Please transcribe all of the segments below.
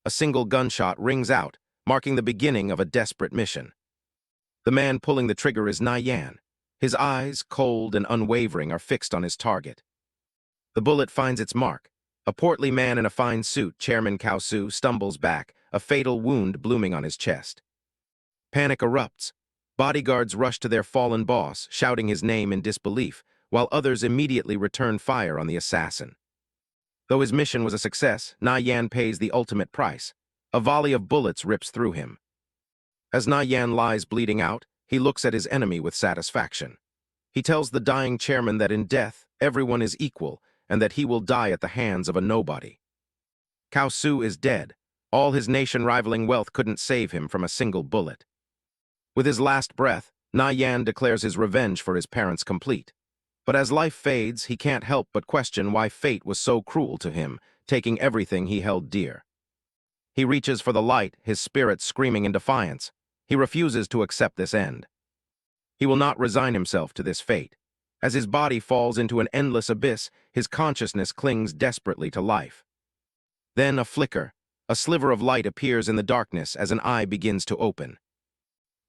A single gunshot rings out, marking the beginning of a desperate mission. The man pulling the trigger is Na Yan. His eyes, cold and unwavering, are fixed on his target. The bullet finds its mark. A portly man in a fine suit, Chairman Cao Su, stumbles back, a fatal wound blooming on his chest. Panic erupts. Bodyguards rush to their fallen boss, shouting his name in disbelief, while others immediately return fire on the assassin. Though his mission was a success, Na Yan pays the ultimate price. A volley of bullets rips through him. As Na Yan lies bleeding out, he looks at his enemy with satisfaction. He tells the dying chairman that in death, everyone is equal, and that he will die at the hands of a nobody. Cao Su is dead. All his nation-rivaling wealth couldn't save him from a single bullet. With his last breath, Na Yan declares his revenge for his parents complete. But as life fades, he can't help but question why fate was so cruel to him, taking everything he held dear. He reaches for the light, his spirit screaming in defiance. He refuses to accept this end. He will not resign himself to this fate. As his body falls into an endless abyss, his consciousness clings desperately to life. Then a flicker, a sliver of light appears in the darkness as an eye begins to open.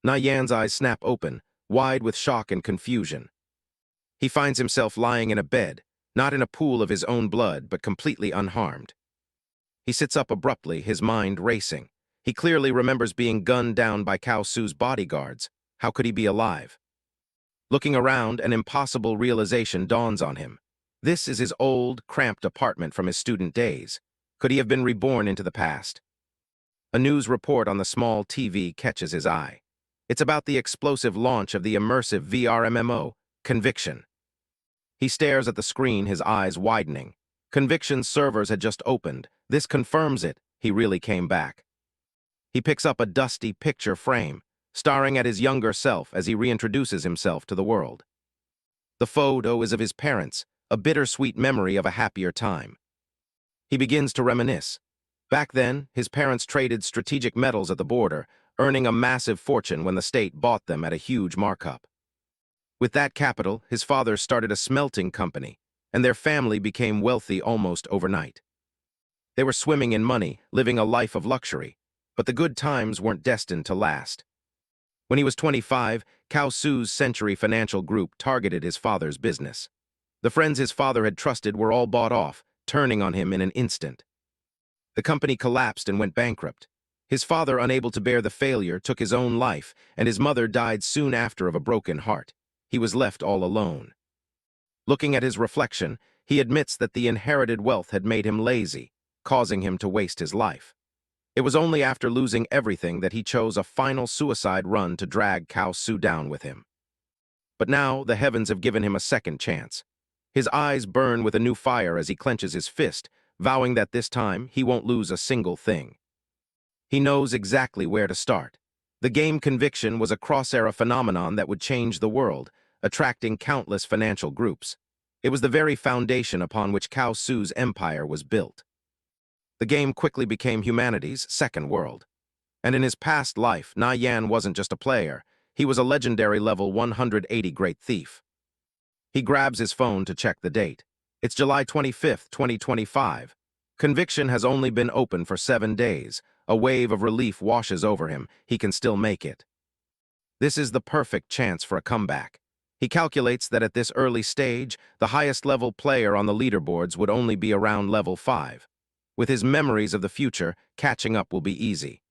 Na Yan's eyes snap open, wide with shock and confusion. He finds himself lying in a bed, not in a pool of his own blood, but completely unharmed. He sits up abruptly, his mind racing. He clearly remembers being gunned down by Cao Su's bodyguards. How could he be alive? Looking around, an impossible realization dawns on him. This is his old, cramped apartment from his student days. Could he have been reborn into the past? A news report on the small TV catches his eye. It's about the explosive launch of the immersive VR MMO, Conviction. He stares at the screen, his eyes widening. Conviction's servers had just opened. This confirms it. He really came back. He picks up a dusty picture frame, staring at his younger self as he reintroduces himself to the world. The photo is of his parents, a bittersweet memory of a happier time. He begins to reminisce. Back then, his parents traded strategic metals at the border, earning a massive fortune when the state bought them at a huge markup. With that capital, his father started a smelting company, and their family became wealthy almost overnight. They were swimming in money, living a life of luxury, but the good times weren't destined to last. When he was 25, Cao Su's Century Financial Group targeted his father's business. The friends his father had trusted were all bought off, turning on him in an instant. The company collapsed and went bankrupt. His father, unable to bear the failure, took his own life, and his mother died soon after of a broken heart. He was left all alone. Looking at his reflection, he admits that the inherited wealth had made him lazy, causing him to waste his life. It was only after losing everything that he chose a final suicide run to drag Cao Su down with him. But now the heavens have given him a second chance. His eyes burn with a new fire as he clenches his fist, vowing that this time he won't lose a single thing. He knows exactly where to start. The game Conviction was a cross-era phenomenon that would change the world, attracting countless financial groups. It was the very foundation upon which Cao Su's empire was built. The game quickly became humanity's second world. And in his past life, Na Yan wasn't just a player. He was a legendary level 180 great thief. He grabs his phone to check the date. It's July 25th, 2025. Conviction has only been open for 7 days. A wave of relief washes over him. He can still make it. This is the perfect chance for a comeback. He calculates that at this early stage, the highest level player on the leaderboards would only be around level 5. With his memories of the future, catching up will be easy.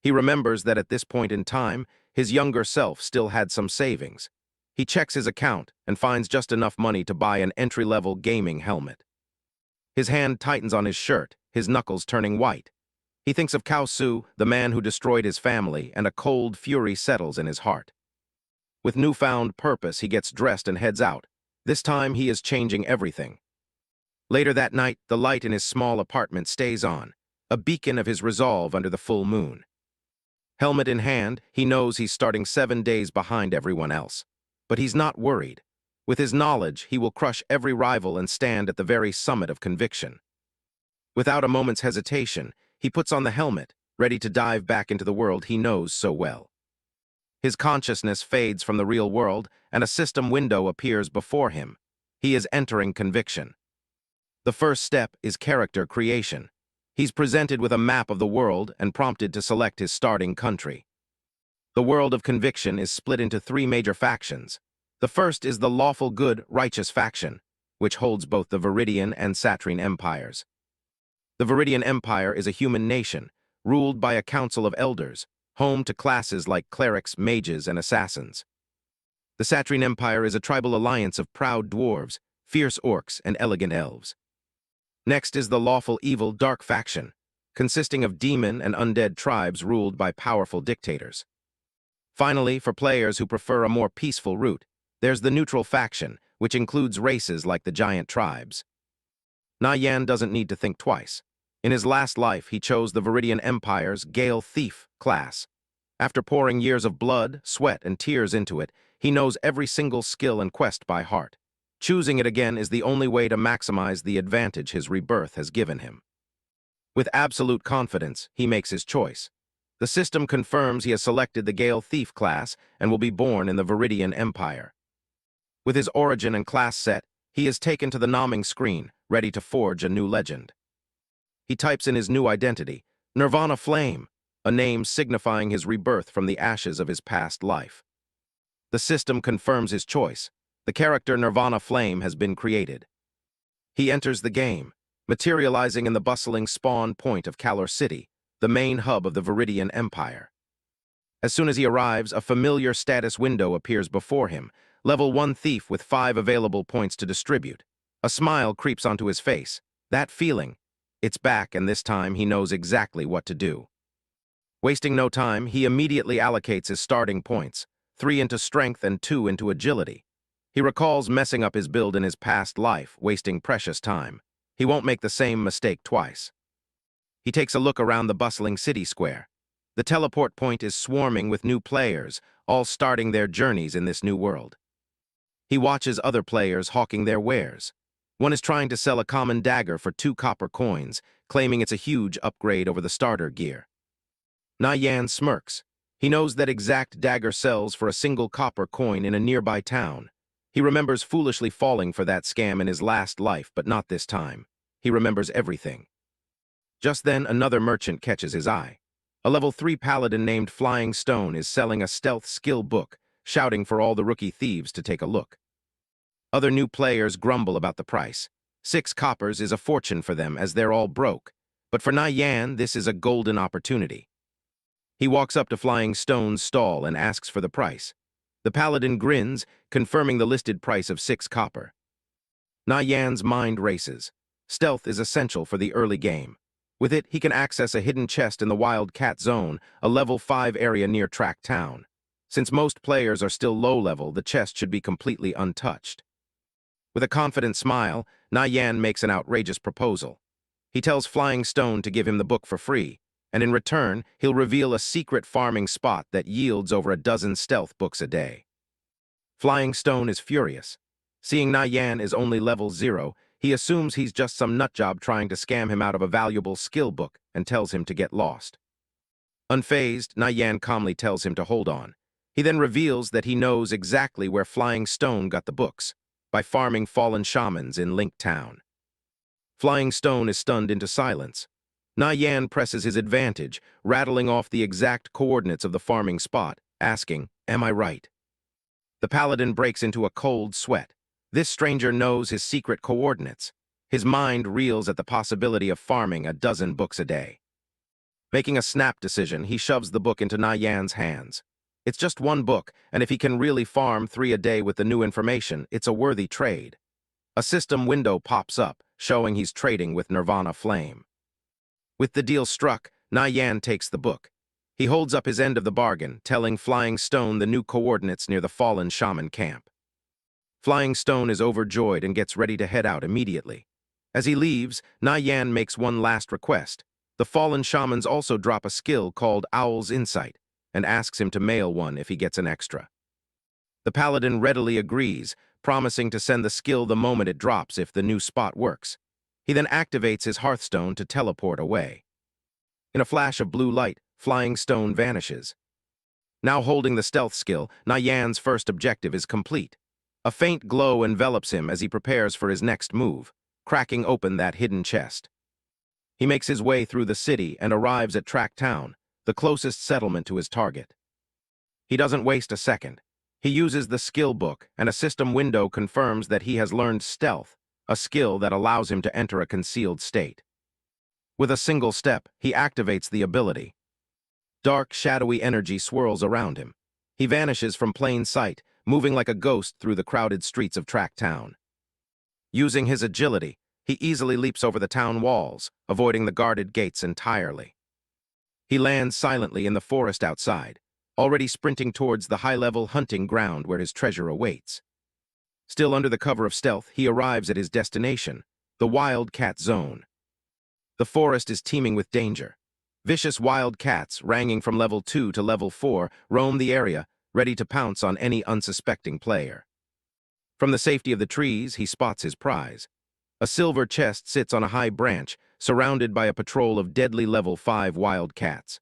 He remembers that at this point in time, his younger self still had some savings. He checks his account and finds just enough money to buy an entry-level gaming helmet. His hand tightens on his shirt, his knuckles turning white. He thinks of Cao Su, the man who destroyed his family, and a cold fury settles in his heart. With newfound purpose, he gets dressed and heads out. This time, he is changing everything. Later that night, the light in his small apartment stays on, a beacon of his resolve under the full moon. Helmet in hand, he knows he's starting 7 days behind everyone else. But he's not worried. With his knowledge, he will crush every rival and stand at the very summit of conviction. Without a moment's hesitation, he puts on the helmet, ready to dive back into the world he knows so well. His consciousness fades from the real world, and a system window appears before him. He is entering conviction. The first step is character creation. He's presented with a map of the world and prompted to select his starting country. The world of conviction is split into three major factions. The first is the lawful good, righteous faction, which holds both the Viridian and Satrine empires. The Viridian Empire is a human nation, ruled by a council of elders, home to classes like clerics, mages, and assassins. The Satrine Empire is a tribal alliance of proud dwarves, fierce orcs, and elegant elves. Next is the lawful evil dark faction, consisting of demon and undead tribes ruled by powerful dictators. Finally, for players who prefer a more peaceful route, there's the neutral faction, which includes races like the giant tribes. Nyan doesn't need to think twice. In his last life, he chose the Viridian Empire's Gale Thief class. After pouring years of blood, sweat, and tears into it, he knows every single skill and quest by heart. Choosing it again is the only way to maximize the advantage his rebirth has given him. With absolute confidence, he makes his choice. The system confirms he has selected the Gale Thief class and will be born in the Viridian Empire. With his origin and class set, he is taken to the nomming screen, ready to forge a new legend. He types in his new identity, Nirvana Flame, a name signifying his rebirth from the ashes of his past life. The system confirms his choice. The character Nirvana Flame has been created. He enters the game, materializing in the bustling spawn point of Kalor City, the main hub of the Viridian Empire. As soon as he arrives, a familiar status window appears before him, level 1 thief with 5 available points to distribute. A smile creeps onto his face. That feeling. It's back, and this time he knows exactly what to do. Wasting no time, he immediately allocates his starting points, 3 into strength and 2 into agility. He recalls messing up his build in his past life, wasting precious time. He won't make the same mistake twice. He takes a look around the bustling city square. The teleport point is swarming with new players, all starting their journeys in this new world. He watches other players hawking their wares. One is trying to sell a common dagger for 2 copper coins, claiming it's a huge upgrade over the starter gear. Nyan smirks. He knows that exact dagger sells for a single copper coin in a nearby town. He remembers foolishly falling for that scam in his last life, but not this time. He remembers everything. Just then, another merchant catches his eye. A level 3 paladin named Flying Stone is selling a stealth skill book, shouting for all the rookie thieves to take a look. Other new players grumble about the price. 6 coppers is a fortune for them as they're all broke. But for Nyan, this is a golden opportunity. He walks up to Flying Stone's stall and asks for the price. The paladin grins, confirming the listed price of 6 copper. Nyan's mind races. Stealth is essential for the early game. With it, he can access a hidden chest in the Wild Cat Zone, a level 5 area near Track Town. Since most players are still low-level, the chest should be completely untouched. With a confident smile, Nyan makes an outrageous proposal. He tells Flying Stone to give him the book for free, and in return, he'll reveal a secret farming spot that yields over a dozen stealth books a day. Flying Stone is furious. Seeing Nyan is only level 0, he assumes he's just some nutjob trying to scam him out of a valuable skill book and tells him to get lost. Unfazed, Nyan calmly tells him to hold on. He then reveals that he knows exactly where Flying Stone got the books, by farming fallen shamans in Link Town. Flying Stone is stunned into silence. Nyan presses his advantage, rattling off the exact coordinates of the farming spot, asking, "Am I right?" The paladin breaks into a cold sweat. This stranger knows his secret coordinates. His mind reels at the possibility of farming a dozen books a day. Making a snap decision, he shoves the book into Nyan's hands. It's just 1 book, and if he can really farm 3 a day with the new information, it's a worthy trade. A system window pops up, showing he's trading with Nirvana Flame. With the deal struck, Nyan takes the book. He holds up his end of the bargain, telling Flying Stone the new coordinates near the fallen shaman camp. Flying Stone is overjoyed and gets ready to head out immediately. As he leaves, Nyan makes one last request. The fallen shamans also drop a skill called Owl's Insight, and asks him to mail one if he gets an extra. The paladin readily agrees, promising to send the skill the moment it drops if the new spot works. He then activates his Hearthstone to teleport away. In a flash of blue light, Flying Stone vanishes. Now holding the stealth skill, Nyan's first objective is complete. A faint glow envelops him as he prepares for his next move, cracking open that hidden chest. He makes his way through the city and arrives at Track Town, the closest settlement to his target. He doesn't waste a second. He uses the skill book, and a system window confirms that he has learned stealth, a skill that allows him to enter a concealed state. With a single step, he activates the ability. Dark, shadowy energy swirls around him. He vanishes from plain sight, moving like a ghost through the crowded streets of Track Town. Using his agility, he easily leaps over the town walls, avoiding the guarded gates entirely. He lands silently in the forest outside, already sprinting towards the high-level hunting ground where his treasure awaits. Still under the cover of stealth, he arrives at his destination, the Wildcat Zone. The forest is teeming with danger. Vicious wild cats, ranging from level 2 to level 4, roam the area, ready to pounce on any unsuspecting player. From the safety of the trees, he spots his prize. A silver chest sits on a high branch, surrounded by a patrol of deadly level 5 wild cats.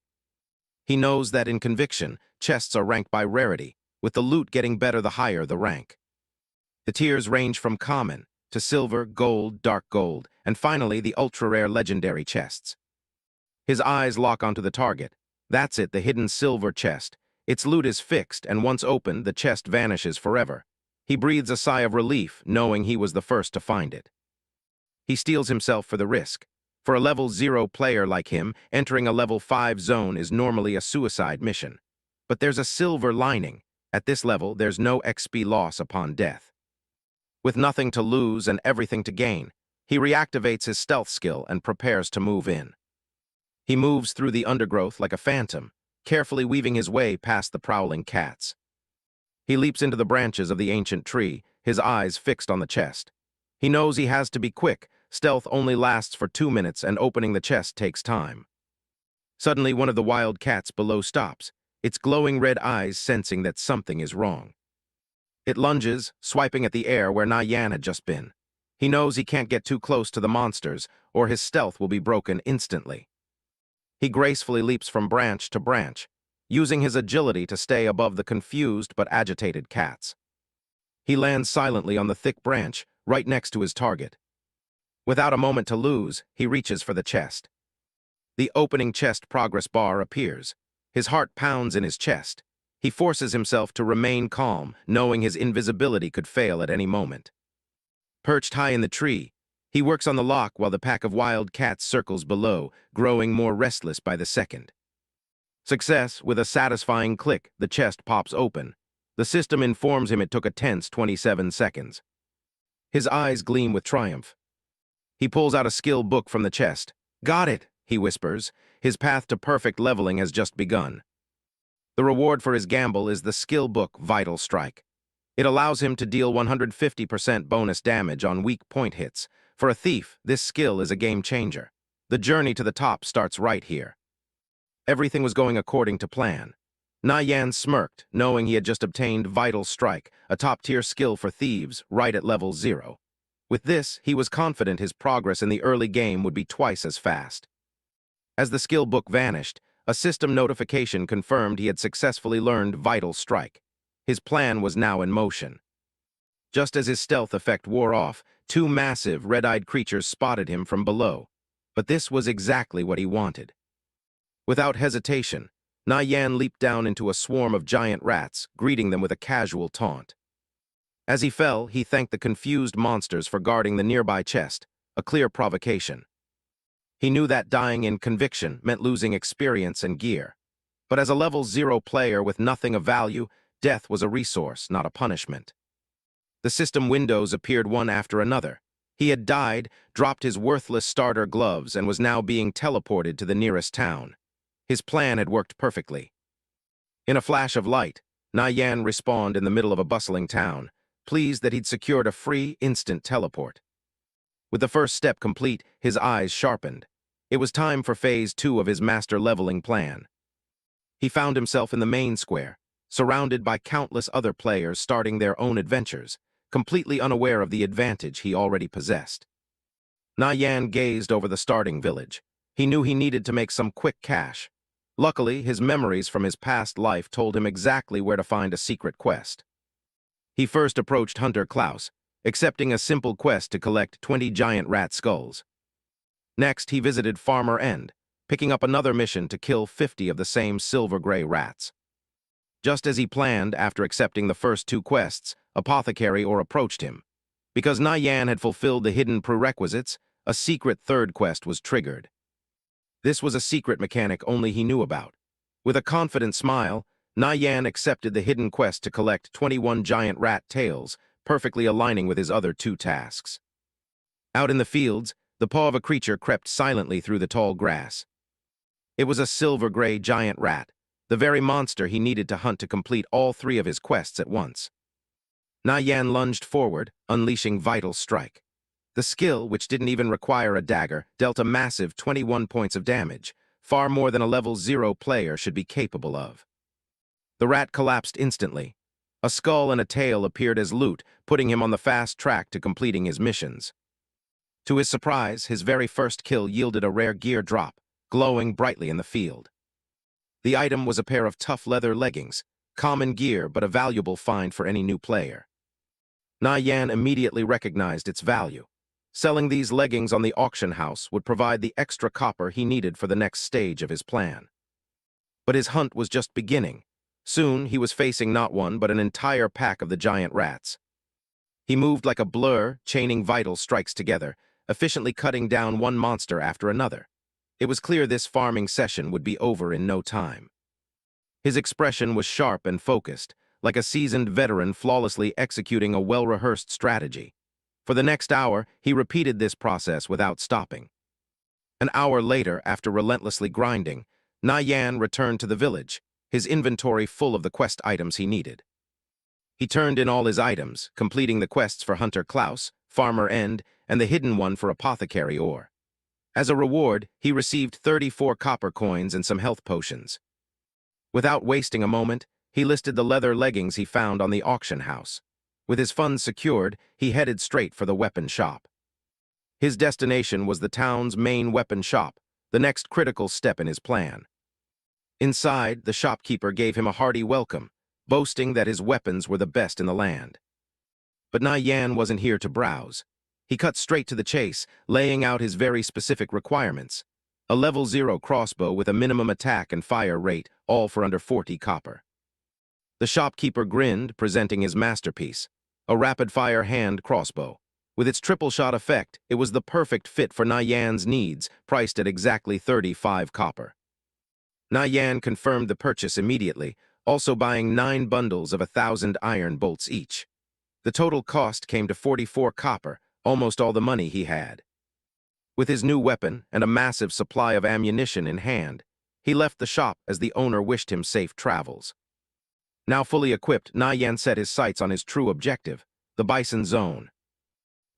He knows that in Conviction, chests are ranked by rarity, with the loot getting better the higher the rank. The tiers range from common to silver, gold, dark gold, and finally the ultra-rare legendary chests. His eyes lock onto the target. That's it, the hidden silver chest. Its loot is fixed, and once opened, the chest vanishes forever. He breathes a sigh of relief, knowing he was the first to find it. He steels himself for the risk. For a level 0 player like him, entering a level 5 zone is normally a suicide mission. But there's a silver lining. At this level, there's no XP loss upon death. With nothing to lose and everything to gain, he reactivates his stealth skill and prepares to move in. He moves through the undergrowth like a phantom, carefully weaving his way past the prowling cats. He leaps into the branches of the ancient tree, his eyes fixed on the chest. He knows he has to be quick. Stealth only lasts for 2 minutes, and opening the chest takes time. Suddenly, one of the wild cats below stops, its glowing red eyes sensing that something is wrong. It lunges, swiping at the air where Nyan had just been. He knows he can't get too close to the monsters, or his stealth will be broken instantly. He gracefully leaps from branch to branch, using his agility to stay above the confused but agitated cats. He lands silently on the thick branch, right next to his target. Without a moment to lose, he reaches for the chest. The opening chest progress bar appears. His heart pounds in his chest. He forces himself to remain calm, knowing his invisibility could fail at any moment. Perched high in the tree, he works on the lock while the pack of wild cats circles below, growing more restless by the second. Success, with a satisfying click, the chest pops open. The system informs him it took a tense 27 seconds. His eyes gleam with triumph. He pulls out a skill book from the chest. "Got it," he whispers. His path to perfect leveling has just begun. The reward for his gamble is the skill book Vital Strike. It allows him to deal 150% bonus damage on weak point hits. For a thief, this skill is a game changer. The journey to the top starts right here. Everything was going according to plan. Nyan smirked, knowing he had just obtained Vital Strike, a top-tier skill for thieves, right at level 0. With this, he was confident his progress in the early game would be twice as fast. As the skill book vanished, a system notification confirmed he had successfully learned Vital Strike. His plan was now in motion. Just as his stealth effect wore off, 2 massive, red-eyed creatures spotted him from below. But this was exactly what he wanted. Without hesitation, Nyan leaped down into a swarm of giant rats, greeting them with a casual taunt. As he fell, he thanked the confused monsters for guarding the nearby chest, a clear provocation. He knew that dying in Conviction meant losing experience and gear. But as a level 0 player with nothing of value, death was a resource, not a punishment. The system windows appeared one after another. He had died, dropped his worthless starter gloves, and was now being teleported to the nearest town. His plan had worked perfectly. In a flash of light, Nyan respawned in the middle of a bustling town, pleased that he'd secured a free, instant teleport. With the first step complete, his eyes sharpened. It was time for Phase 2 of his master leveling plan. He found himself in the main square, surrounded by countless other players starting their own adventures, completely unaware of the advantage he already possessed. Nyan gazed over the starting village. He knew he needed to make some quick cash. Luckily, his memories from his past life told him exactly where to find a secret quest. He first approached Hunter Klaus, accepting a simple quest to collect 20 giant rat skulls. Next, he visited Farmer End, picking up another mission to kill 50 of the same silver-gray rats. Just as he planned, after accepting the first two quests, Apothecary Or approached him. Because Nyan had fulfilled the hidden prerequisites, a secret third quest was triggered. This was a secret mechanic only he knew about. With a confident smile, Nyan accepted the hidden quest to collect 21 giant rat tails, perfectly aligning with his other two tasks. Out in the fields, the paw of a creature crept silently through the tall grass. It was a silver-gray giant rat, the very monster he needed to hunt to complete all three of his quests at once. Nyan lunged forward, unleashing Vital Strike. The skill, which didn't even require a dagger, dealt a massive 21 points of damage, far more than a level 0 player should be capable of. The rat collapsed instantly. A skull and a tail appeared as loot, putting him on the fast track to completing his missions. To his surprise, his very first kill yielded a rare gear drop, glowing brightly in the field. The item was a pair of tough leather leggings, common gear but a valuable find for any new player. Nyan immediately recognized its value. Selling these leggings on the auction house would provide the extra copper he needed for the next stage of his plan. But his hunt was just beginning. Soon, he was facing not one but an entire pack of the giant rats. He moved like a blur, chaining vital strikes together, efficiently cutting down one monster after another. It was clear this farming session would be over in no time. His expression was sharp and focused, like a seasoned veteran flawlessly executing a well-rehearsed strategy. For the next hour, he repeated this process without stopping. An hour later, after relentlessly grinding, Nyan returned to the village, his inventory full of the quest items he needed. He turned in all his items, completing the quests for Hunter Klaus, Farmer End, and the hidden one for Apothecary Or. As a reward, he received 34 copper coins and some health potions. Without wasting a moment, he listed the leather leggings he found on the auction house. With his funds secured, he headed straight for the weapon shop. His destination was the town's main weapon shop, the next critical step in his plan. Inside, the shopkeeper gave him a hearty welcome, boasting that his weapons were the best in the land. But Nyan wasn't here to browse. He cut straight to the chase, laying out his very specific requirements. A level 0 crossbow with a minimum attack and fire rate, all for under 40 copper. The shopkeeper grinned, presenting his masterpiece, a rapid-fire hand crossbow. With its triple-shot effect, it was the perfect fit for Nyan's needs, priced at exactly 35 copper. Nyan confirmed the purchase immediately, also buying 9 bundles of 1,000 iron bolts each. The total cost came to 44 copper, almost all the money he had. With his new weapon and a massive supply of ammunition in hand, he left the shop as the owner wished him safe travels. Now fully equipped, Nyan set his sights on his true objective, the Bison Zone.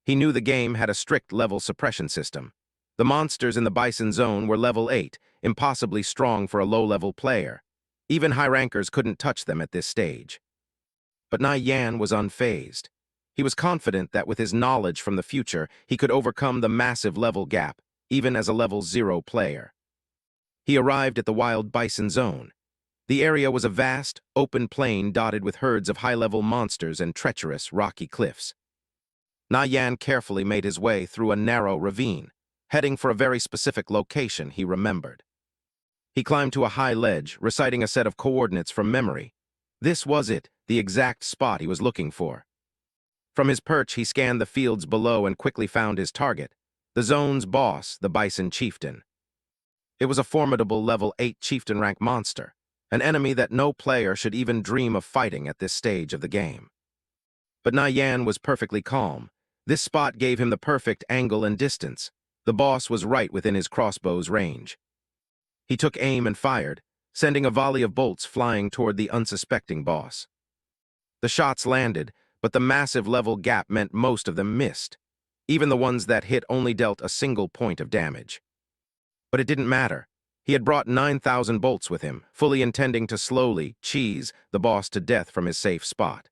He knew the game had a strict level suppression system. The monsters in the Bison Zone were level 8, impossibly strong for a low-level player. Even high rankers couldn't touch them at this stage. But Nyan was unfazed. He was confident that with his knowledge from the future, he could overcome the massive level gap, even as a level 0 player. He arrived at the wild Bison Zone. The area was a vast, open plain dotted with herds of high-level monsters and treacherous, rocky cliffs. Nyan carefully made his way through a narrow ravine, heading for a very specific location he remembered. He climbed to a high ledge, reciting a set of coordinates from memory. This was it, the exact spot he was looking for. From his perch, he scanned the fields below and quickly found his target, the zone's boss, the Bison Chieftain. It was a formidable level 8 chieftain rank monster, an enemy that no player should even dream of fighting at this stage of the game. But Nyan was perfectly calm. This spot gave him the perfect angle and distance. The boss was right within his crossbow's range. He took aim and fired, sending a volley of bolts flying toward the unsuspecting boss. The shots landed, but the massive level gap meant most of them missed. Even the ones that hit only dealt a single point of damage. But it didn't matter. He had brought 9,000 bolts with him, fully intending to slowly cheese the boss to death from his safe spot.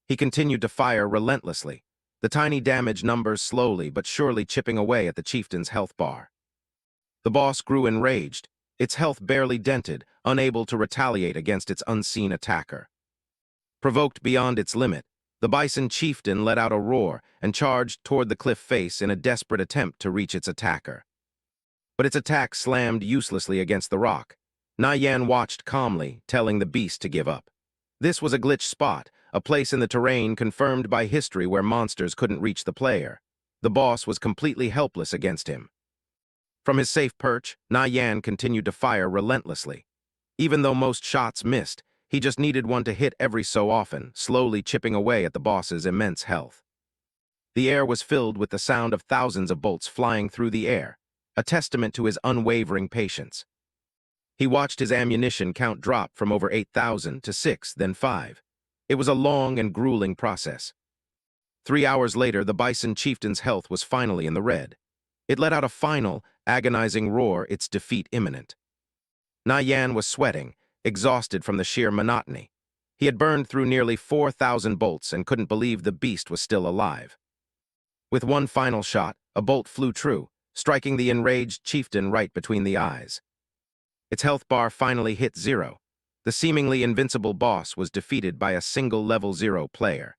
He continued to fire relentlessly, the tiny damage numbers slowly but surely chipping away at the chieftain's health bar. The boss grew enraged, its health barely dented, unable to retaliate against its unseen attacker. Provoked beyond its limit, the Bison Chieftain let out a roar and charged toward the cliff face in a desperate attempt to reach its attacker. but its attack slammed uselessly against the rock. Yan watched calmly, telling the beast to give up. This was a glitch spot, a place in the terrain confirmed by history where monsters couldn't reach the player. The boss was completely helpless against him. From his safe perch, Yan continued to fire relentlessly. Even though most shots missed, he just needed one to hit every so often, slowly chipping away at the boss's immense health. The air was filled with the sound of thousands of bolts flying through the air, a testament to his unwavering patience. He watched his ammunition count drop from over 8,000 to 6, then 5. It was a long and grueling process. 3 hours later, the Bison Chieftain's health was finally in the red. It let out a final, agonizing roar, its defeat imminent. Yan was sweating, exhausted from the sheer monotony. He had burned through nearly 4,000 bolts and couldn't believe the beast was still alive. With one final shot, a bolt flew true, striking the enraged chieftain right between the eyes. Its health bar finally hit 0. The seemingly invincible boss was defeated by a single level 0 player.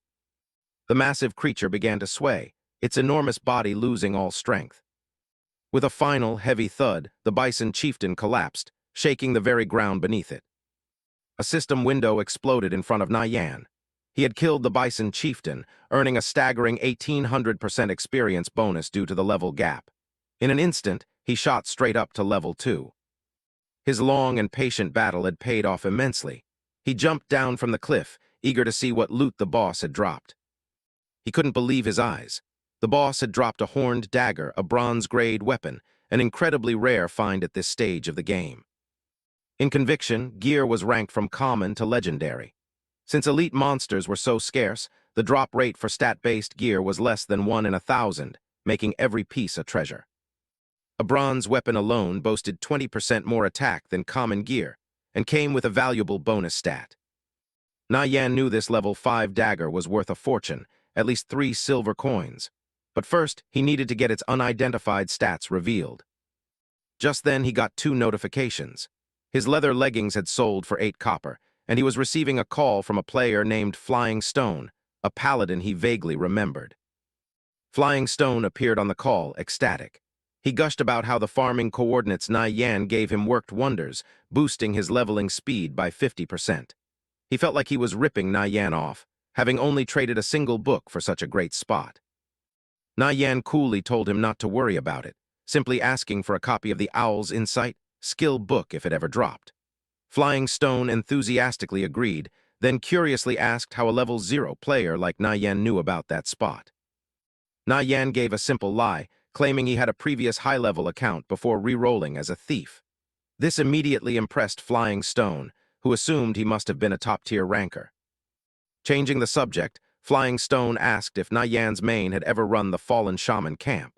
The massive creature began to sway, its enormous body losing all strength. With a final, heavy thud, the Bison Chieftain collapsed, shaking the very ground beneath it. A system window exploded in front of Yan. He had killed the Bison Chieftain, earning a staggering 1,800% experience bonus due to the level gap. In an instant, he shot straight up to level 2. His long and patient battle had paid off immensely. He jumped down from the cliff, eager to see what loot the boss had dropped. He couldn't believe his eyes. The boss had dropped a horned dagger, a bronze-grade weapon, an incredibly rare find at this stage of the game. In conviction, gear was ranked from common to legendary. Since elite monsters were so scarce, the drop rate for stat-based gear was less than 1 in 1,000, making every piece a treasure. A bronze weapon alone boasted 20% more attack than common gear, and came with a valuable bonus stat. Yan knew this level 5 dagger was worth a fortune, at least 3 silver coins. But first, he needed to get its unidentified stats revealed. Just then, he got 2 notifications. His leather leggings had sold for 8 copper, and he was receiving a call from a player named Flying Stone, a paladin he vaguely remembered. Flying Stone appeared on the call, ecstatic. He gushed about how the farming coordinates Yan gave him worked wonders, boosting his leveling speed by 50%. He felt like he was ripping Yan off, having only traded a single book for such a great spot. Yan coolly told him not to worry about it, simply asking for a copy of the Owl's Insight skill book if it ever dropped. Flying Stone enthusiastically agreed, then curiously asked how a level 0 player like Yan knew about that spot. Yan gave a simple lie, claiming he had a previous high-level account before re-rolling as a thief. This immediately impressed Flying Stone, who assumed he must have been a top-tier ranker. Changing the subject, Flying Stone asked if Yan's main had ever run the Fallen Shaman camp.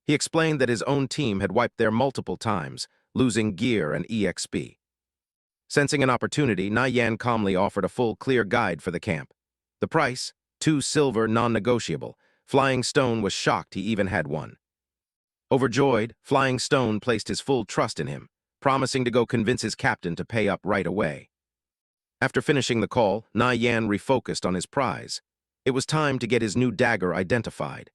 He explained that his own team had wiped there multiple times, losing gear and EXP. Sensing an opportunity, Yan calmly offered a full, clear guide for the camp. The price, 2 silver, non-negotiable. Flying Stone was shocked he even had one. Overjoyed, Flying Stone placed his full trust in him, promising to go convince his captain to pay up right away. After finishing the call, Yan refocused on his prize. It was time to get his new dagger identified.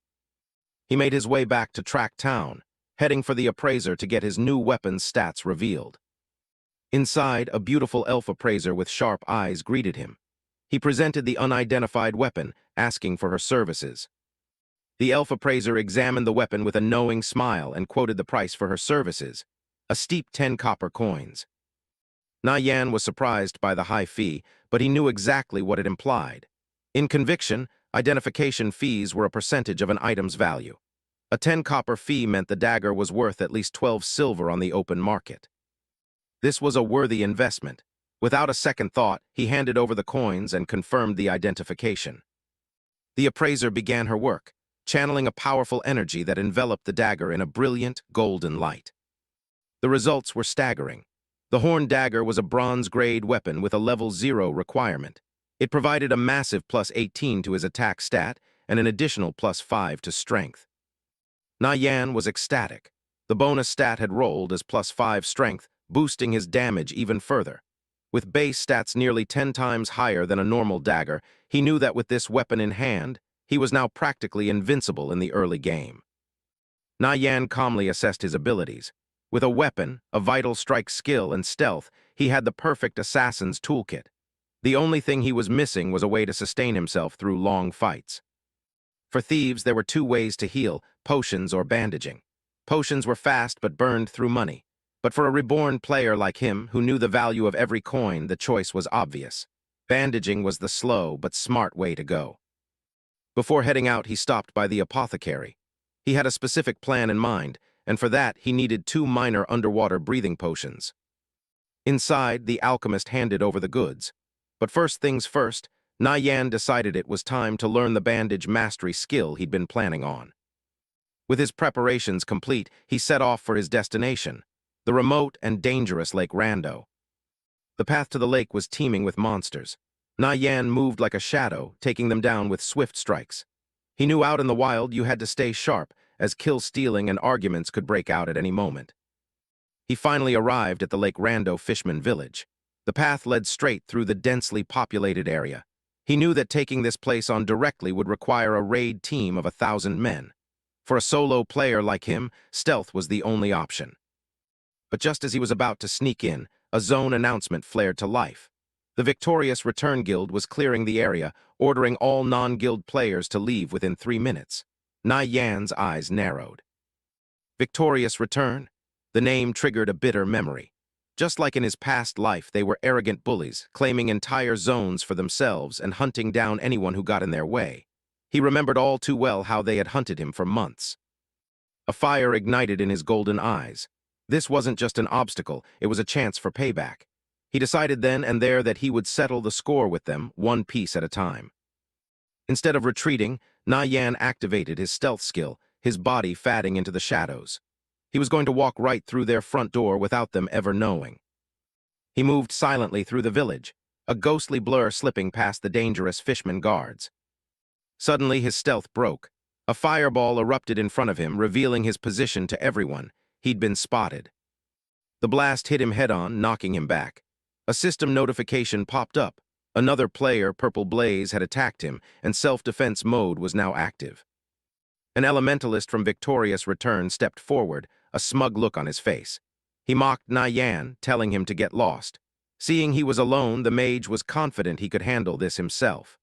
He made his way back to Track Town, heading for the appraiser to get his new weapon's stats revealed. Inside, a beautiful elf appraiser with sharp eyes greeted him. He presented the unidentified weapon, asking for her services. The elf appraiser examined the weapon with a knowing smile and quoted the price for her services, a steep 10 copper coins. Yan was surprised by the high fee, but he knew exactly what it implied. In conviction, identification fees were a percentage of an item's value. A 10 copper fee meant the dagger was worth at least 12 silver on the open market. This was a worthy investment. Without a second thought, he handed over the coins and confirmed the identification. The appraiser began her work, channeling a powerful energy that enveloped the dagger in a brilliant, golden light. The results were staggering. The horn dagger was a bronze-grade weapon with a level 0 requirement. It provided a massive plus 18 to his attack stat and an additional plus 5 to strength. Yan was ecstatic. The bonus stat had rolled as plus 5 strength, boosting his damage even further. With base stats nearly 10 times higher than a normal dagger, he knew that with this weapon in hand, he was now practically invincible in the early game. Yan calmly assessed his abilities. With a weapon, a vital strike skill, and stealth, he had the perfect assassin's toolkit. The only thing he was missing was a way to sustain himself through long fights. For thieves, there were two ways to heal: potions or bandaging. Potions were fast but burned through money. But for a reborn player like him, who knew the value of every coin, the choice was obvious. Bandaging was the slow but smart way to go. Before heading out, he stopped by the apothecary. He had a specific plan in mind, and for that, he needed 2 minor underwater breathing potions. Inside, the alchemist handed over the goods. But first things first, Yan decided it was time to learn the bandage mastery skill he'd been planning on. With his preparations complete, he set off for his destination, the remote and dangerous Lake Rando. The path to the lake was teeming with monsters. Yan moved like a shadow, taking them down with swift strikes. He knew out in the wild you had to stay sharp, as kill-stealing and arguments could break out at any moment. He finally arrived at the Lake Rando fisherman village. The path led straight through the densely populated area. He knew that taking this place on directly would require a raid team of 1,000 men. For a solo player like him, stealth was the only option. But just as he was about to sneak in, a zone announcement flared to life. The victorious Return Guild was clearing the area, ordering all non-guild players to leave within 3 minutes. Yan's eyes narrowed. Victorious Return? The name triggered a bitter memory. Just like in his past life, they were arrogant bullies, claiming entire zones for themselves and hunting down anyone who got in their way. He remembered all too well how they had hunted him for months. A fire ignited in his golden eyes. This wasn't just an obstacle, it was a chance for payback. He decided then and there that he would settle the score with them, one piece at a time. Instead of retreating, Yan activated his stealth skill, his body fading into the shadows. He was going to walk right through their front door without them ever knowing. He moved silently through the village, a ghostly blur slipping past the dangerous fishman guards. Suddenly his stealth broke. A fireball erupted in front of him, revealing his position to everyone. He'd been spotted. The blast hit him head-on, knocking him back. A system notification popped up. Another player, Purple Blaze, had attacked him, and self-defense mode was now active. An elementalist from Victorious Return stepped forward, a smug look on his face. He mocked Yan, telling him to get lost. Seeing he was alone, the mage was confident he could handle this himself.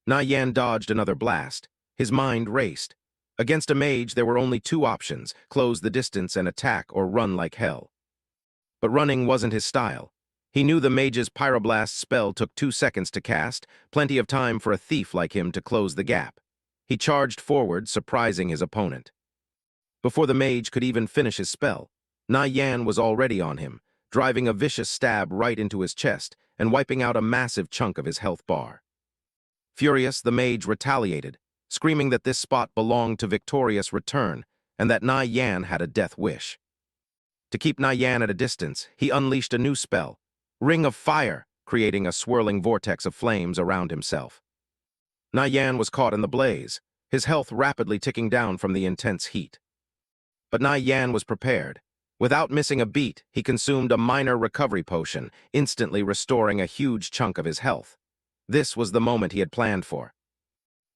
Yan dodged another blast. His mind raced. Against a mage, there were only 2 options: close the distance and attack, or run like hell. But running wasn't his style. He knew the mage's pyroblast spell took 2 seconds to cast, plenty of time for a thief like him to close the gap. He charged forward, surprising his opponent. Before the mage could even finish his spell, Yan was already on him, driving a vicious stab right into his chest and wiping out a massive chunk of his health bar. Furious, the mage retaliated, screaming that this spot belonged to Victorious Return and that Yan had a death wish. To keep Yan at a distance, he unleashed a new spell, Ring of Fire, creating a swirling vortex of flames around himself. Yan was caught in the blaze, his health rapidly ticking down from the intense heat. But Yan was prepared. Without missing a beat, he consumed a minor recovery potion, instantly restoring a huge chunk of his health. This was the moment he had planned for.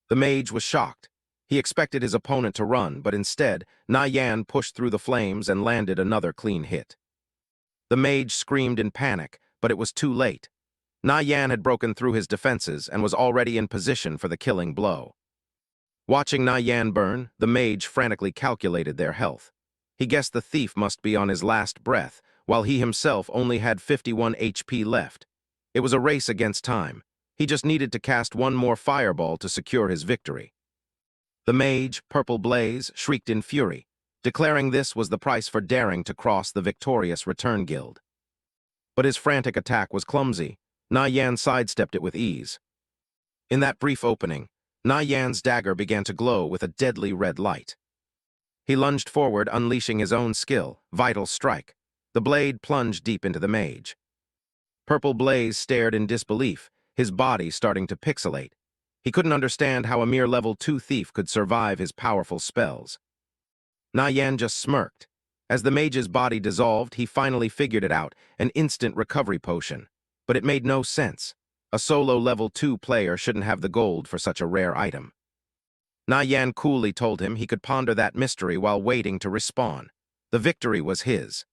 The mage was shocked. He expected his opponent to run, but instead, Yan pushed through the flames and landed another clean hit. The mage screamed in panic, but it was too late. Yan had broken through his defenses and was already in position for the killing blow. Watching Yan burn, the mage frantically calculated their health. He guessed the thief must be on his last breath, while he himself only had 51 HP left. It was a race against time. He just needed to cast one more fireball to secure his victory. The mage, Purple Blaze, shrieked in fury, declaring this was the price for daring to cross the Victorious Return Guild. But his frantic attack was clumsy. Yan sidestepped it with ease. In that brief opening, Yan's dagger began to glow with a deadly red light. He lunged forward, unleashing his own skill, Vital Strike. The blade plunged deep into the mage. Purple Blaze stared in disbelief, his body starting to pixelate. He couldn't understand how a mere level 2 thief could survive his powerful spells. Yan just smirked. As the mage's body dissolved, he finally figured it out, an instant recovery potion. But it made no sense. A solo level 2 player shouldn't have the gold for such a rare item. Yan coolly told him he could ponder that mystery while waiting to respawn. The victory was his.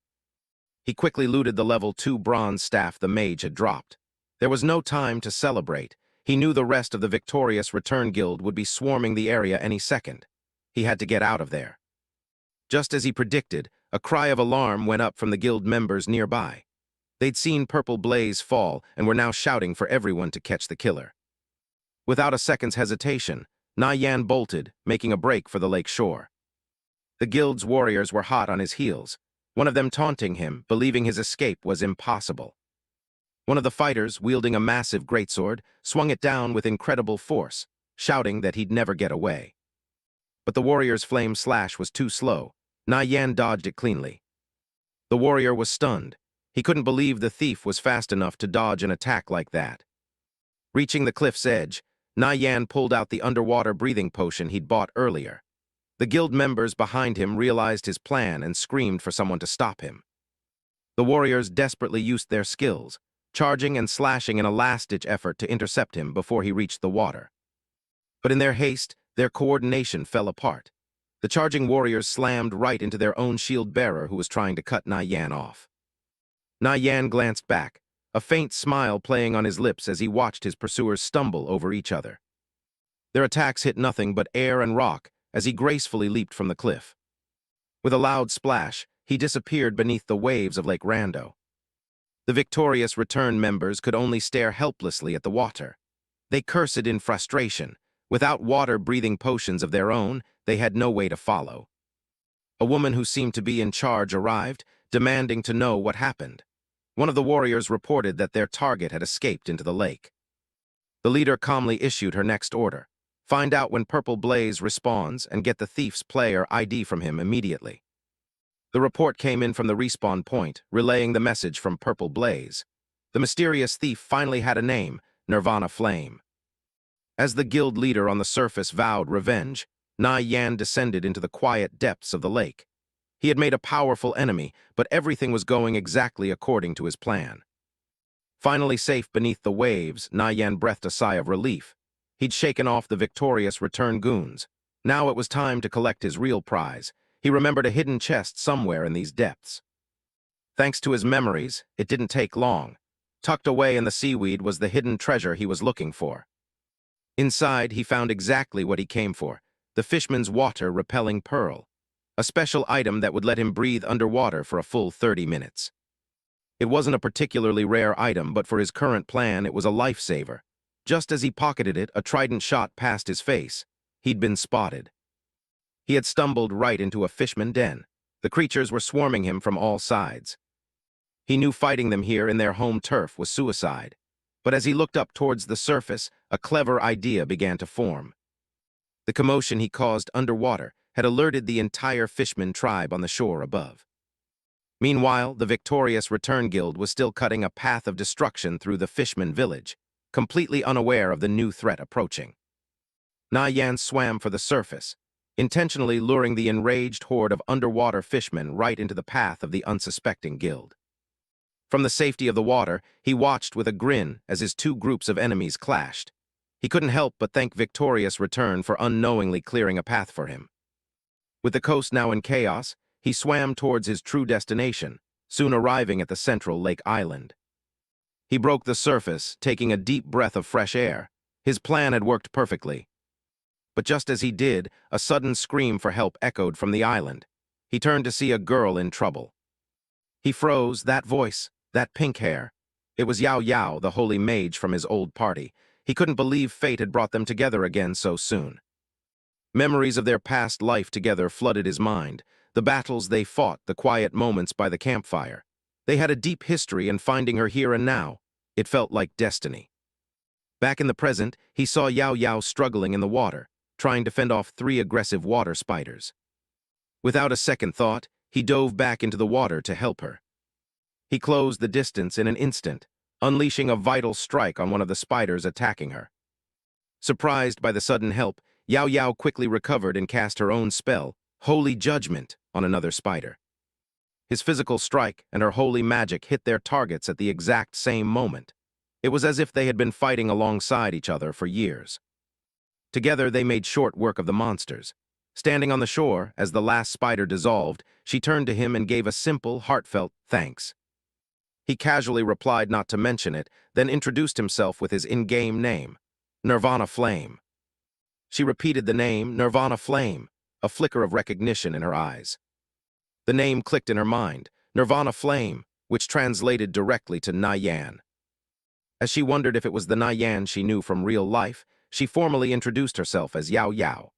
He quickly looted the level 2 bronze staff the mage had dropped. There was no time to celebrate. He knew the rest of the victorious Return Guild would be swarming the area any second. He had to get out of there. Just as he predicted, a cry of alarm went up from the guild members nearby. They'd seen Purple Blaze fall and were now shouting for everyone to catch the killer. Without a second's hesitation, Yan bolted, making a break for the lake shore. The guild's warriors were hot on his heels, one of them taunting him, believing his escape was impossible. One of the fighters, wielding a massive greatsword, swung it down with incredible force, shouting that he'd never get away. But the warrior's flame slash was too slow. Yan dodged it cleanly. The warrior was stunned. He couldn't believe the thief was fast enough to dodge an attack like that. Reaching the cliff's edge, Yan pulled out the underwater breathing potion he'd bought earlier. The guild members behind him realized his plan and screamed for someone to stop him. The warriors desperately used their skills, charging and slashing in a last-ditch effort to intercept him before he reached the water. But in their haste, their coordination fell apart. The charging warriors slammed right into their own shield-bearer who was trying to cut Yan off. Yan glanced back, a faint smile playing on his lips as he watched his pursuers stumble over each other. Their attacks hit nothing but air and rock as he gracefully leaped from the cliff. With a loud splash, he disappeared beneath the waves of Lake Rando. The victorious Return members could only stare helplessly at the water. They cursed in frustration. Without water-breathing potions of their own, they had no way to follow. A woman who seemed to be in charge arrived, demanding to know what happened. One of the warriors reported that their target had escaped into the lake. The leader calmly issued her next order. Find out when Purple Blaze respawns and get the thief's player ID from him immediately. The report came in from the respawn point, relaying the message from Purple Blaze. The mysterious thief finally had a name, Nirvana Flame. As the guild leader on the surface vowed revenge, Yan descended into the quiet depths of the lake. He had made a powerful enemy, but everything was going exactly according to his plan. Finally safe beneath the waves, Yan breathed a sigh of relief. He'd shaken off the victorious Return goons. Now it was time to collect his real prize. He remembered a hidden chest somewhere in these depths. Thanks to his memories, it didn't take long. Tucked away in the seaweed was the hidden treasure he was looking for. Inside, he found exactly what he came for, the fishman's water-repelling pearl, a special item that would let him breathe underwater for a full 30 minutes. It wasn't a particularly rare item, but for his current plan, it was a lifesaver. Just as he pocketed it, a trident shot passed his face. He'd been spotted. He had stumbled right into a fishman den. The creatures were swarming him from all sides. He knew fighting them here in their home turf was suicide. But as he looked up towards the surface, a clever idea began to form. The commotion he caused underwater had alerted the entire fishman tribe on the shore above. Meanwhile, the victorious Return Guild was still cutting a path of destruction through the fishman village, completely unaware of the new threat approaching. Yan swam for the surface, intentionally luring the enraged horde of underwater fishmen right into the path of the unsuspecting guild. From the safety of the water, he watched with a grin as his two groups of enemies clashed. He couldn't help but thank victorious Return for unknowingly clearing a path for him. With the coast now in chaos, he swam towards his true destination, soon arriving at the central lake island. He broke the surface, taking a deep breath of fresh air. His plan had worked perfectly. But just as he did, a sudden scream for help echoed from the island. He turned to see a girl in trouble. He froze, that voice, that pink hair. It was Yao Yao, the holy mage from his old party. He couldn't believe fate had brought them together again so soon. Memories of their past life together flooded his mind. The battles they fought, the quiet moments by the campfire. They had a deep history, and finding her here and now, it felt like destiny. Back in the present, he saw Yao Yao struggling in the water, trying to fend off 3 aggressive water spiders. Without a second thought, he dove back into the water to help her. He closed the distance in an instant, unleashing a vital strike on one of the spiders attacking her. Surprised by the sudden help, Yao Yao quickly recovered and cast her own spell, Holy Judgment, on another spider. His physical strike and her holy magic hit their targets at the exact same moment. It was as if they had been fighting alongside each other for years. Together they made short work of the monsters. Standing on the shore, as the last spider dissolved, she turned to him and gave a simple, heartfelt thanks. He casually replied not to mention it, then introduced himself with his in-game name, Nirvana Flame. She repeated the name, Nirvana Flame, a flicker of recognition in her eyes. The name clicked in her mind, Nirvana Flame, which translated directly to Nyan. As she wondered if it was the Nyan she knew from real life, she formally introduced herself as Yao Yao.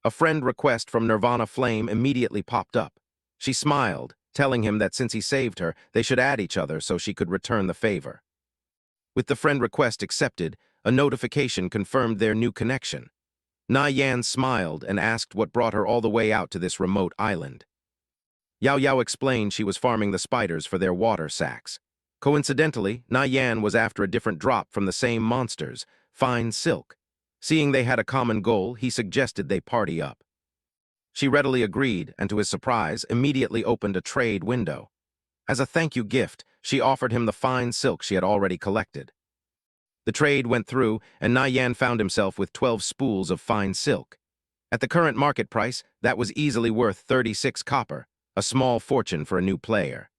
A friend request from Nirvana Flame immediately popped up. She smiled, telling him that since he saved her, they should add each other so she could return the favor. With the friend request accepted, a notification confirmed their new connection. Nyan smiled and asked what brought her all the way out to this remote island. Yao Yao explained she was farming the spiders for their water sacs. Coincidentally, Nyan was after a different drop from the same monsters, fine silk. Seeing they had a common goal, he suggested they party up. She readily agreed and, to his surprise, immediately opened a trade window. As a thank you gift, she offered him the fine silk she had already collected. The trade went through, and Nyan found himself with 12 spools of fine silk. At the current market price, that was easily worth 36 copper, a small fortune for a new player.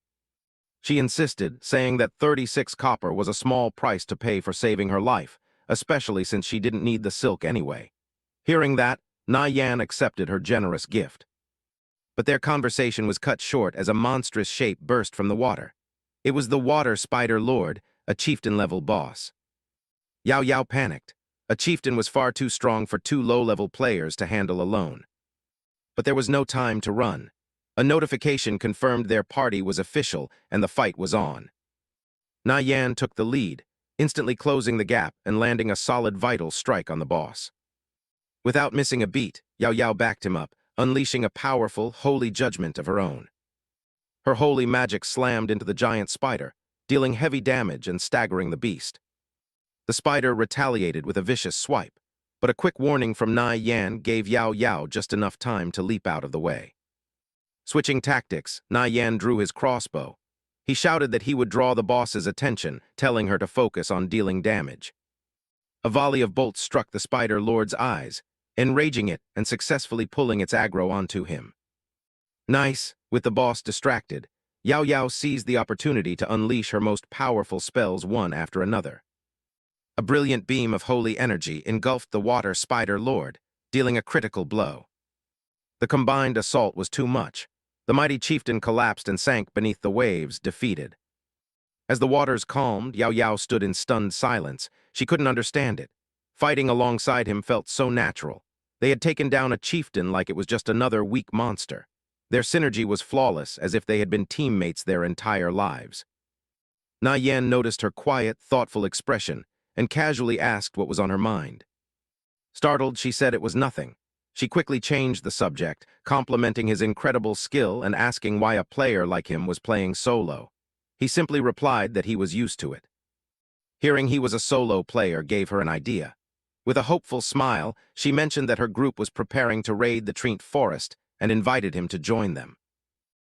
She insisted, saying that 36 copper was a small price to pay for saving her life, especially since she didn't need the silk anyway. Hearing that, Nyan accepted her generous gift. But their conversation was cut short as a monstrous shape burst from the water. It was the Water Spider Lord, a chieftain-level boss. Yao Yao panicked. A chieftain was far too strong for 2 low-level players to handle alone. But there was no time to run. A notification confirmed their party was official and the fight was on. Nyan took the lead, instantly closing the gap and landing a solid vital strike on the boss. Without missing a beat, Yao Yao backed him up, unleashing a powerful, holy judgment of her own. Her holy magic slammed into the giant spider, dealing heavy damage and staggering the beast. The spider retaliated with a vicious swipe, but a quick warning from Nyan gave Yao Yao just enough time to leap out of the way. Switching tactics, Nyan drew his crossbow. He shouted that he would draw the boss's attention, telling her to focus on dealing damage. A volley of bolts struck the Spider Lord's eyes, enraging it and successfully pulling its aggro onto him. Nice, with the boss distracted, Yao Yao seized the opportunity to unleash her most powerful spells one after another. A brilliant beam of holy energy engulfed the Water Spider Lord, dealing a critical blow. The combined assault was too much. The mighty chieftain collapsed and sank beneath the waves, defeated. As the waters calmed, Yao Yao stood in stunned silence. She couldn't understand it. Fighting alongside him felt so natural. They had taken down a chieftain like it was just another weak monster. Their synergy was flawless, as if they had been teammates their entire lives. Nyan noticed her quiet, thoughtful expression and casually asked what was on her mind. Startled, she said it was nothing. She quickly changed the subject, complimenting his incredible skill and asking why a player like him was playing solo. He simply replied that he was used to it. Hearing he was a solo player gave her an idea. With a hopeful smile, she mentioned that her group was preparing to raid the Treant Forest and invited him to join them.